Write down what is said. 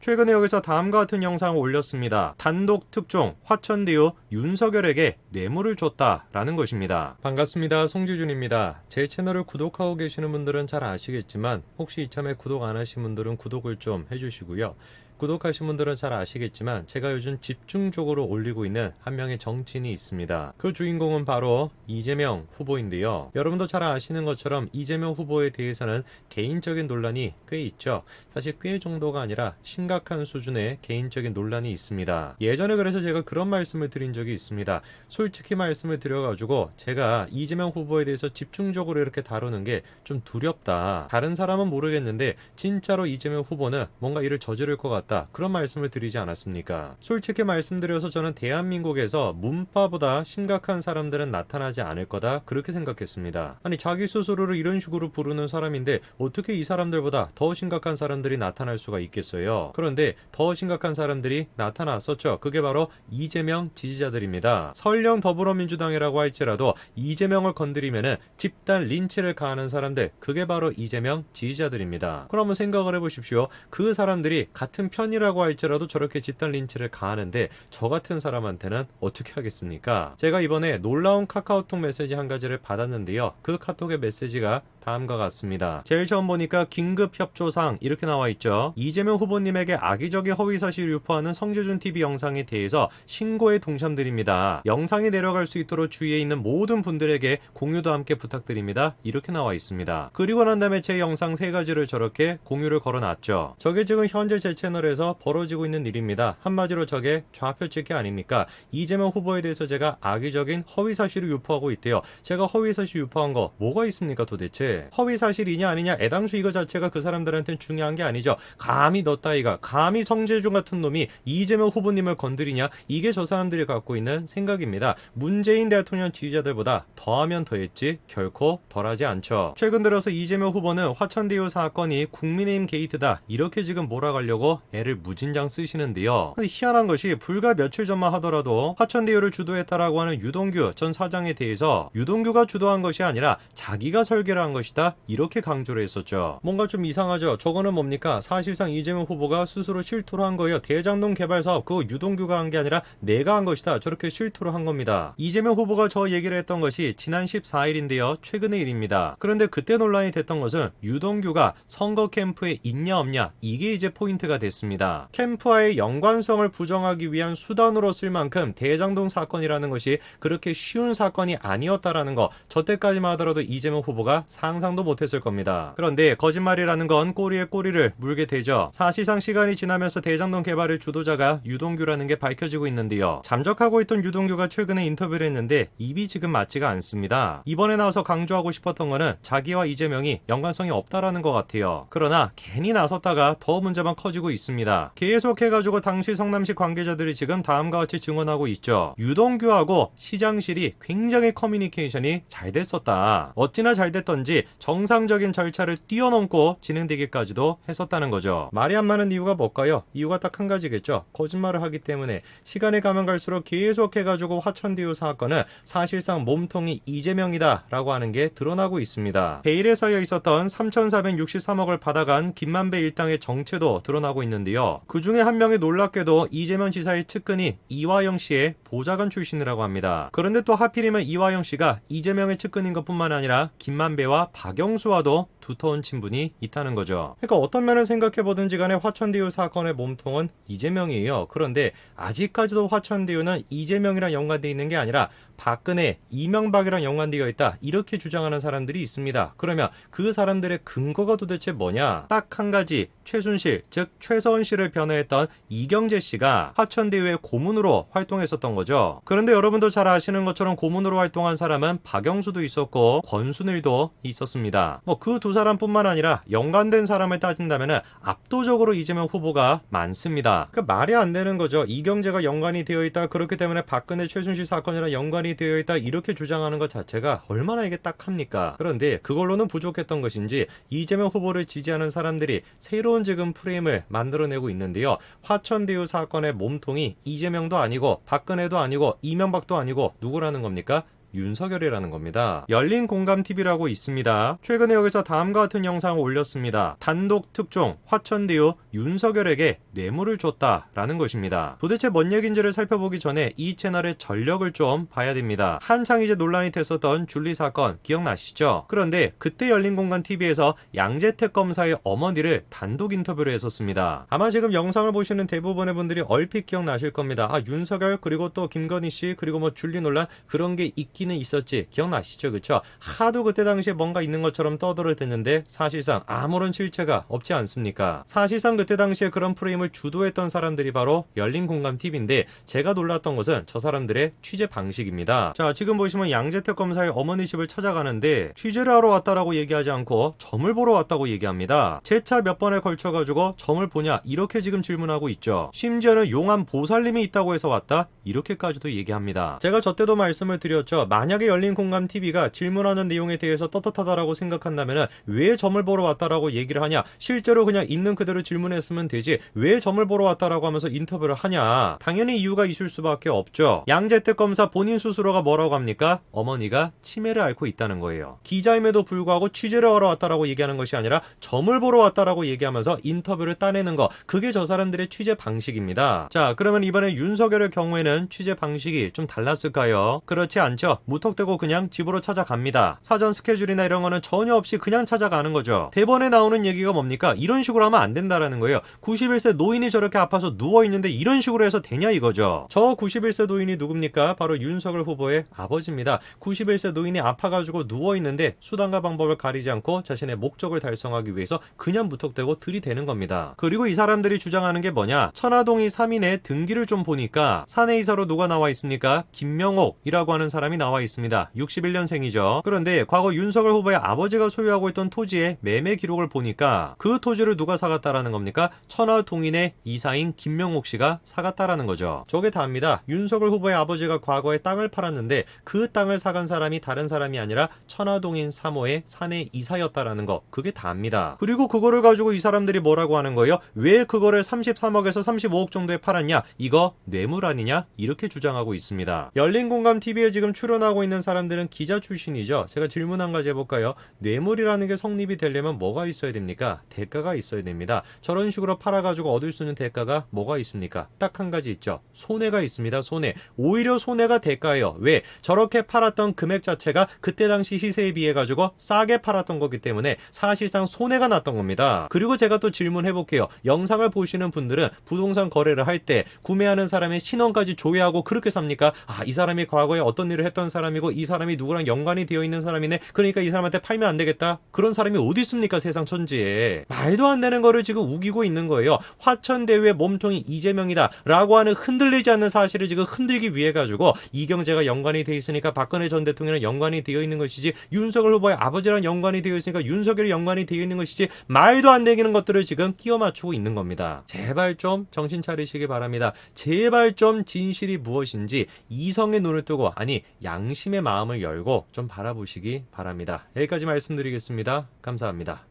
최근에 여기서 다음과 같은 영상을 올렸습니다. 단독 특종 화천대유 윤석열에게 뇌물을 줬다라는 것입니다. 반갑습니다. 송지준입니다. 제 채널을 구독하고 계시는 분들은 잘 아시겠지만 혹시 이참에 구독 안 하신 분들은 구독을 좀 해주시고요. 구독하신 분들은 잘 아시겠지만 제가 요즘 집중적으로 올리고 있는 한 명의 정치인이 있습니다. 그 주인공은 바로 이재명 후보인데요. 여러분도 잘 아시는 것처럼 이재명 후보에 대해서는 개인적인 논란이 꽤 있죠. 사실 꽤 정도가 아니라 심각한 수준의 개인적인 논란이 있습니다. 예전에 그래서 제가 그런 말씀을 드린 적이 있습니다. 솔직히 말씀을 드려가지고 제가 이재명 후보에 대해서 집중적으로 이렇게 다루는 게 좀 두렵다. 다른 사람은 모르겠는데 진짜로 이재명 후보는 뭔가 일을 저지를 것 같다. 그런 말씀을 드리지 않았습니까? 솔직히 말씀드려서 저는 대한민국에서 문파보다 심각한 사람들은 나타나지 않을 거다. 그렇게 생각했습니다. 아니 자기 스스로를 이런 식으로 부르는 사람인데 어떻게 이 사람들보다 더 심각한 사람들이 나타날 수가 있겠어요. 그런데 더 심각한 사람들이 나타났었죠. 그게 바로 이재명 지지자들입니다. 설령 더불어민주당이라고 할지라도 이재명을 건드리면은 집단 린치를 가하는 사람들, 그게 바로 이재명 지지자들입니다. 그럼 한번 생각을 해보십시오. 그 사람들이 같은 편이라고 할지라도 저렇게 집단 린치를 가하는데 저 같은 사람한테는 어떻게 하겠습니까? 제가 이번에 놀라운 카카오톡 메시지 한 가지를 받았는데요. 그 카톡의 메시지가 다음과 같습니다. 제일 처음 보니까 긴급 협조사항 이렇게 나와 있죠. 이재명 후보님에게 악의적인 허위사실 유포하는 성재준 TV 영상에 대해서 신고에 동참드립니다. 영상이 내려갈 수 있도록 주위에 있는 모든 분들에게 공유도 함께 부탁드립니다. 이렇게 나와 있습니다. 그리고 난 다음에 제 영상 3가지를 저렇게 공유를 걸어놨죠. 저게 지금 현재 제 채널에서 벌어지고 있는 일입니다. 한마디로 저게 좌표 찍기 아닙니까? 이재명 후보에 대해서 제가 악의적인 허위사실을 유포하고 있대요. 제가 허위사실 유포한 거 뭐가 있습니까 도대체? 허위사실이냐 아니냐 애당초 이거 자체가 그 사람들한테는 중요한 게 아니죠. 감히 너 따위가, 감히 성재준 같은 놈이 이재명 후보님을 건드리냐, 이게 저 사람들이 갖고 있는 생각입니다. 문재인 대통령 지지자들보다 더하면 더했지 결코 덜하지 않죠. 최근 들어서 이재명 후보는 화천대유 사건이 국민의힘 게이트다 이렇게 지금 몰아가려고 애를 무진장 쓰시는데요. 근데 희한한 것이 불과 며칠 전만 하더라도 화천대유를 주도했다라고 하는 유동규 전 사장에 대해서 유동규가 주도한 것이 아니라 자기가 설계를 한 것이다 이렇게 강조를 했었죠. 뭔가 좀 이상하죠. 저거는 뭡니까? 사실상 이재명 후보가 스스로 실토를 한 거예요. 대장동 개발 사업 그거 유동규가 한 게 아니라 내가 한 것이다. 저렇게 실토를 한 겁니다. 이재명 후보가 저 얘기를 했던 것이 지난 14일인데요. 최근의 일입니다. 그런데 그때 논란이 됐던 것은 유동규가 선거 캠프에 있냐 없냐 이게 이제 포인트가 됐습니다. 캠프와의 연관성을 부정하기 위한 수단으로 쓸 만큼 대장동 사건이라는 것이 그렇게 쉬운 사건이 아니었다라는 거 저때까지만 하더라도 이재명 후보가 상상도 못했을 겁니다. 그런데 거짓말이라는 건 꼬리에 꼬리를 물게 되죠. 사실상 시간이 지나면서 대장동 개발의 주도자가 유동규라는 게 밝혀지고 있는데요. 잠적하고 있던 유동규가 최근에 인터뷰를 했는데 입이 지금 맞지가 않습니다. 이번에 나와서 강조하고 싶었던 거는 자기와 이재명이 연관성이 없다라는 것 같아요. 그러나 괜히 나섰다가 더 문제만 커지고 있습니다. 계속해가지고 당시 성남시 관계자들이 지금 다음과 같이 증언하고 있죠. 유동규하고 시장실이 굉장히 커뮤니케이션이 잘 됐었다. 어찌나 잘 됐던지 정상적인 절차를 뛰어넘고 진행되기까지도 했었다는 거죠. 말이 안 맞는 이유가 뭘까요? 이유가 딱 한 가지겠죠. 거짓말을 하기 때문에. 시간이 가면 갈수록 계속해가지고 화천대유 사건은 사실상 몸통이 이재명이다 라고 하는 게 드러나고 있습니다. 베일에 쌓여 있었던 3,463억을 받아간 김만배 일당의 정체도 드러나고 있는데요. 그 중에 한 명이 놀랍게도 이재명 지사의 측근인 이화영 씨의 보좌관 출신이라고 합니다. 그런데 또 하필이면 이화영 씨가 이재명의 측근인 것뿐만 아니라 김만배와 박영수와도 두터운 친분이 있다는 거죠. 그러니까 어떤 면을 생각해보든지 간에 화천대유 사건의 몸통은 이재명이에요. 그런데 아직까지도 화천대유는 이재명이랑 연관되어 있는 게 아니라 박근혜, 이명박이랑 연관되어 있다 이렇게 주장하는 사람들이 있습니다. 그러면 그 사람들의 근거가 도대체 뭐냐? 딱 한 가지, 최순실 즉 최서원 씨를 변호했던 이경재 씨가 화천대유의 고문으로 활동했었던 거죠. 그런데 여러분도 잘 아시는 것처럼 고문으로 활동한 사람은 박영수도 있었고 권순일도 있었습니다. 그 두 사람뿐만 아니라 연관된 사람을 따진다면 압도적으로 이재명 후보가 많습니다. 그러니까 말이 안 되는 거죠. 이경재가 연관이 되어 있다. 그렇기 때문에 박근혜 최순실 사건이랑 연관이 되어 있다. 이렇게 주장하는 것 자체가 얼마나 이게 딱합니까? 그런데 그걸로는 부족했던 것인지 이재명 후보를 지지하는 사람들이 새로운 지금 프레임을 만들어내고 있는데요. 화천대유 사건의 몸통이 이재명도 아니고 박근혜도 아니고 이명박도 아니고 누구라는 겁니까? 윤석열이라는 겁니다. 열린공감TV라고 있습니다. 최근에 여기서 다음과 같은 영상을 올렸습니다. 단독 특종 화천대유 윤석열에게 뇌물을 줬다라는 것입니다. 도대체 뭔 얘기인지를 살펴보기 전에 이 채널의 전력을 좀 봐야 됩니다. 한창 이제 논란이 됐었던 줄리 사건 기억나시죠? 그런데 그때 열린공감TV에서 양재택 검사의 어머니를 단독 인터뷰를 했었습니다. 아마 지금 영상을 보시는 대부분의 분들이 얼핏 기억나실 겁니다. 윤석열 그리고 또 김건희 씨 그리고 뭐 줄리 논란 그런 게 있기는 있었지 기억나시죠? 그쵸? 하도 그때 당시에 뭔가 있는 것처럼 떠들어댔는데 사실상 아무런 실체가 없지 않습니까? 사실상 그때 당시에 그런 프레임을 주도했던 사람들이 바로 열린공감TV인데 제가 놀랐던 것은 저 사람들의 취재 방식입니다. 자, 지금 보시면 양재택 검사의 어머니 집을 찾아가는데 취재를 하러 왔다라고 얘기하지 않고 점을 보러 왔다고 얘기합니다. 재차 몇 번에 걸쳐가지고 점을 보냐 이렇게 지금 질문하고 있죠. 심지어는 용암 보살님이 있다고 해서 왔다 이렇게까지도 얘기합니다. 제가 저 때도 말씀을 드렸죠. 만약에 열린공감TV가 질문하는 내용에 대해서 떳떳하다라고 생각한다면 왜 점을 보러 왔다라고 얘기를 하냐, 실제로 그냥 있는 그대로 질문했으면 되지 왜 점을 보러 왔다라고 하면서 인터뷰를 하냐. 당연히 이유가 있을 수밖에 없죠. 양재택 검사 본인 스스로가 뭐라고 합니까? 어머니가 치매를 앓고 있다는 거예요. 기자임에도 불구하고 취재를 하러 왔다라고 얘기하는 것이 아니라 점을 보러 왔다라고 얘기하면서 인터뷰를 따내는 거, 그게 저 사람들의 취재 방식입니다. 자, 그러면 이번에 윤석열의 경우에는 취재 방식이 좀 달랐을까요? 그렇지 않죠. 무턱대고 그냥 집으로 찾아갑니다. 사전 스케줄이나 이런 거는 전혀 없이 그냥 찾아가는 거죠. 대본에 나오는 얘기가 뭡니까? 이런 식으로 하면 안 된다라는 거예요. 91세 노인이 저렇게 아파서 누워있는데 이런 식으로 해서 되냐 이거죠. 저 91세 노인이 누굽니까? 바로 윤석열 후보의 아버지입니다. 91세 노인이 아파가지고 누워있는데 수단과 방법을 가리지 않고 자신의 목적을 달성하기 위해서 그냥 무턱대고 들이대는 겁니다. 그리고 이 사람들이 주장하는 게 뭐냐? 천화동이 3인의 등기를 좀 보니까 사내이사로 누가 나와 있습니까? 김명옥이라고 하는 사람이 나와 있습니다. 61년생이죠. 그런데 과거 윤석열 후보의 아버지가 소유하고 있던 토지의 매매 기록을 보니까 그 토지를 누가 사갔다라는 겁니까? 천화동인의 이사인 김명옥 씨가 사갔다라는 거죠. 저게 다입니다. 윤석열 후보의 아버지가 과거에 땅을 팔았는데 그 땅을 사간 사람이 다른 사람이 아니라 천화동인 3호의 사내 이사였다라는 거, 그게 다입니다. 그리고 그거를 가지고 이 사람들이 뭐라고 하는 거예요? 왜 그거를 33억에서 35억 정도에 팔았냐? 이거 뇌물 아니냐? 이렇게 주장하고 있습니다. 열린공감TV에 지금 출연하고 있는 사람들은 기자 출신이죠. 제가 질문 한 가지 해볼까요? 뇌물이라는 게 성립이 되려면 뭐가 있어야 됩니까? 대가가 있어야 됩니다. 저런 식으로 팔아가지고 얻을 수 있는 대가가 뭐가 있습니까? 딱 한 가지 있죠. 손해가 있습니다. 손해. 오히려 손해가 대가예요. 왜? 저렇게 팔았던 금액 자체가 그때 당시 시세에 비해 가지고 싸게 팔았던 거기 때문에 사실상 손해가 났던 겁니다. 그리고 제가 또 질문해볼게요. 영상을 보시는 분들은 부동산 거래를 할 때 구매하는 사람의 신원까지 조회하고 그렇게 삽니까? 이 사람이 과거에 어떤 일을 했던 사람이고 이 사람이 누구랑 연관이 되어 있는 사람이네. 그러니까 이 사람한테 팔면 안 되겠다. 그런 사람이 어디 있습니까? 세상 천지에. 말도 안 되는 거를 지금 우기고 있는 거예요. 화천대유의 몸통이 이재명이다 라고 하는 흔들리지 않는 사실을 지금 흔들기 위해 가지고 이경재가 연관이 되어 있으니까 박근혜 전 대통령이랑 연관이 되어 있는 것이지, 윤석열 후보의 아버지랑 연관이 되어 있으니까 윤석열이 연관이 되어 있는 것이지, 말도 안 되는 것들을 지금 끼워 맞추고 있는 겁니다. 제발 좀 정신 차리시기 바랍니다. 제발 좀 진실이 무엇인지 이성의 눈을 뜨고, 아니 양심의 마음을 열고 좀 바라보시기 바랍니다. 여기까지 말씀드리겠습니다. 감사합니다.